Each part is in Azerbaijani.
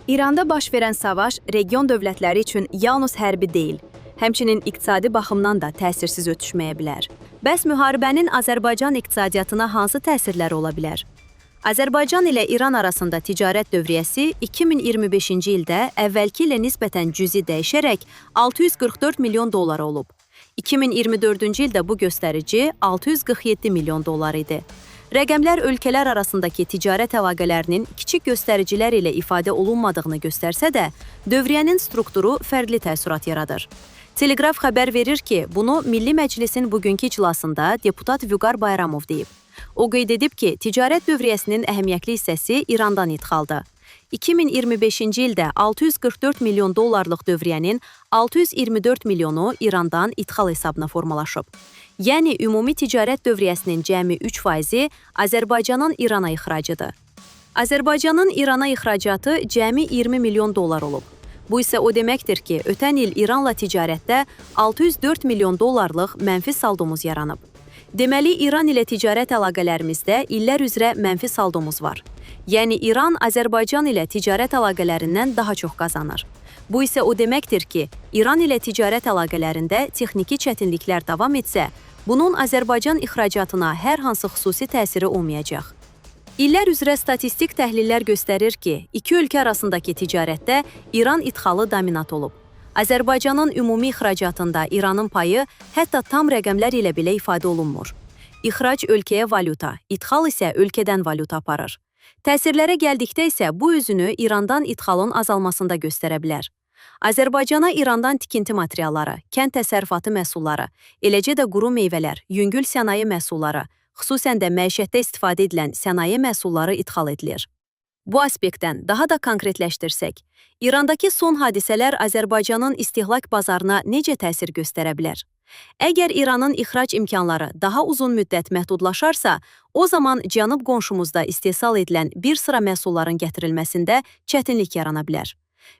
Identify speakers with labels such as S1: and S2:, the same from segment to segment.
S1: İranda baş verən savaş region dövlətləri üçün yalnız hərbi deyil, həmçinin iqtisadi baxımdan da təsirsiz ötüşməyə bilər. Bəs müharibənin Azərbaycan iqtisadiyyatına hansı təsirləri ola bilər? Azərbaycan ilə İran arasında ticarət dövriyyəsi 2025-ci ildə əvvəlki ilə nisbətən cüzi dəyişərək 644 milyon dollar olub. 2024-cü ildə bu göstərici 647 milyon dollar idi. Rəqəmlər ölkələr arasındakı ticarət əlaqələrinin kiçik göstəricilər ilə ifadə olunmadığını göstərsə də, dövriyyənin strukturu fərqli təəssürat yaradır. Teleqraf xəbər verir ki, bunu Milli Məclisin bugünkü iclasında deputat Vüqar Bayramov deyib. O qeyd edib ki, ticarət dövriyyəsinin əhəmiyyətli hissəsi İrandan idxaldır. 2025-ci ildə 644 milyon dollarlıq dövriyyənin 624 milyonu İrandan idxal hesabına formalaşıb. Yəni, ümumi ticarət dövriyyəsinin cəmi 3%-i Azərbaycanın İrana ixracıdır. Azərbaycanın İrana ixracatı cəmi 20 milyon dollar olub. Bu isə o deməkdir ki, ötən il İranla ticarətdə 604 milyon dollarlıq mənfi saldomuz yaranıb. Deməli, İran ilə ticarət əlaqələrimizdə illər üzrə mənfi saldomuz var. Yəni, İran Azərbaycan ilə ticarət əlaqələrindən daha çox qazanır. Bu isə o deməkdir ki, İran ilə ticarət əlaqələrində texniki çətinliklər davam etsə, bunun Azərbaycan ixracatına hər hansı xüsusi təsiri olmayacaq. İllər üzrə statistik təhlillər göstərir ki, iki ölkə arasındakı ticarətdə İran idxalı dominant olub. Azərbaycanın ümumi ixracatında İranın payı hətta tam rəqəmlər ilə belə ifadə olunmur. İxrac ölkəyə valyuta, idxal isə ölkədən valyuta aparır. Təsirlərə gəldikdə isə bu özünü İrandan idxalın azalmasında göstərə bilər. Azərbaycana İrandan tikinti materialları, kənd təsərrüfatı məhsulları, eləcə də quru meyvələr, yüngül sənaye məhsulları, xüsusən də məişətdə istifadə edilən sənaye məhsulları idxal edilir. Bu aspektdən daha da konkretləşdirsək, İrandakı son hadisələr Azərbaycanın istehlak bazarına necə təsir göstərə bilər? Əgər İranın ixrac imkanları daha uzun müddət məhdudlaşarsa, o zaman cənub qonşumuzda istehsal edilən bir sıra məhsulların gətirilməsində çətinlik yarana bilər.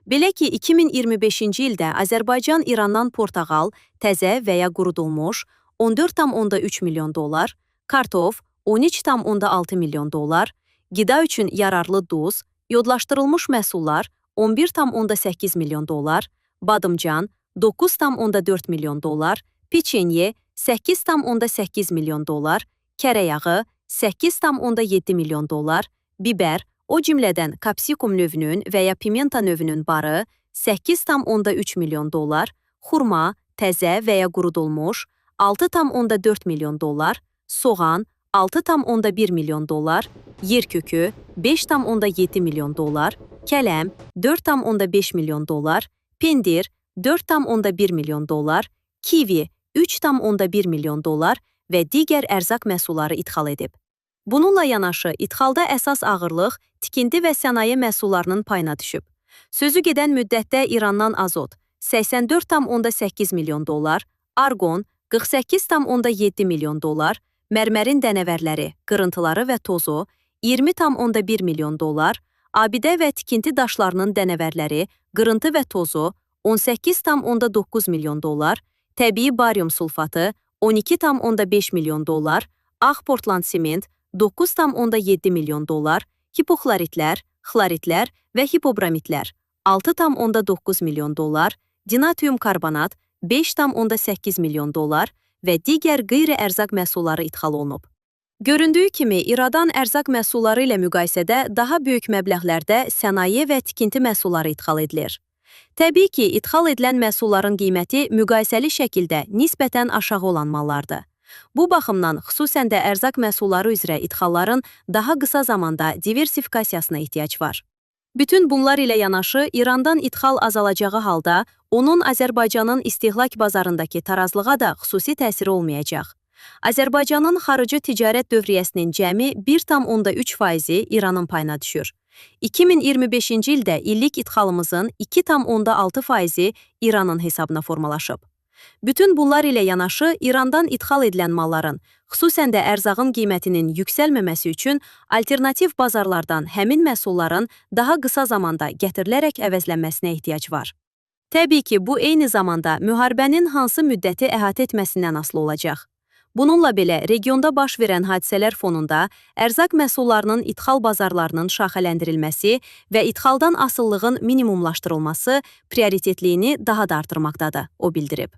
S1: Belə ki, 2025-ci ildə Azərbaycan İrandan portağal, təzə və ya qurudulmuş 14,3 milyon dollar, kartof 13,6 milyon dollar, qida üçün yararlı duz, yodlaşdırılmış məhsullar 11,8 milyon dollar, badımcan 9,4 milyon dollar, peçenye 8,8 milyon dollar, kərə yağı 8,7 milyon dollar, biber, o cümlədən kapsikum növünün və ya pimenta növünün barı 8,3 milyon dollar, xurma, təzə və ya qurudulmuş 6,4 milyon dollar, soğan 6,1 milyon dollar, yer kökü 5,7 milyon dollar, kələm 4,5 milyon dollar, pendir 4,1 milyon dollar, kivi 3,1 milyon dollar və digər ərzaq məhsulları idxal edib. Bununla yanaşı, idxalda əsas ağırlıq tikinti və sənaye məhsullarının payına düşüb. Sözü gedən müddətdə İrandan azot 84,8 milyon dollar, arqon 48,7 milyon dollar, mərmərin dənəvərləri, qırıntıları və tozu 20,1 milyon dollar, abidə və tikinti daşlarının dənəvərləri, qırıntı və tozu 18,9 milyon dollar, təbii barium sulfatı 12,5 milyon dollar, ağ portland sement 9,7 milyon dollar, hipoxloritlər, xloritlər və hipobromitlər 6,9 milyon dollar, dinatrium karbonat 5,8 milyon dollar və digər qeyri-ərzaq məhsulları idxal olunub. Göründüyü kimi, İrandan ərzaq məhsulları ilə müqayisədə daha böyük məbləğlərdə sənaye və tikinti məhsulları idxal edilir. Təbii ki, idxal edilən məhsulların qiyməti müqayisəli şəkildə nisbətən aşağı olan mallardır. Bu baxımdan xüsusən də ərzaq məhsulları üzrə idxalların daha qısa zamanda diversifikasiyasına ehtiyac var. Bütün bunlar ilə yanaşı, İrandan idxal azalacağı halda, onun Azərbaycanın istehlak bazarındakı tarazlığa da xüsusi təsiri olmayacaq. Azərbaycanın xarici ticarət dövriyyəsinin cəmi 1,3%-i İranın payına düşür. 2025-ci ildə illik idxalımızın 2,6%-i İranın hesabına formalaşıb. Bütün bunlar ilə yanaşı, İrandan idxal edilən malların, xüsusən də ərzağın qiymətinin yüksəlməməsi üçün alternativ bazarlardan həmin məhsulların daha qısa zamanda gətirilərək əvəzlənməsinə ehtiyac var. Təbii ki, bu eyni zamanda müharibənin hansı müddəti əhatə etməsindən asılı olacaq. Bununla belə, regionda baş verən hadisələr fonunda ərzaq məhsullarının ixal bazarlarının şaxələndirilməsi və ixaldan asılılığın minimumlaşdırılması prioritetliyini daha da artırmaqdadır, o bildirib.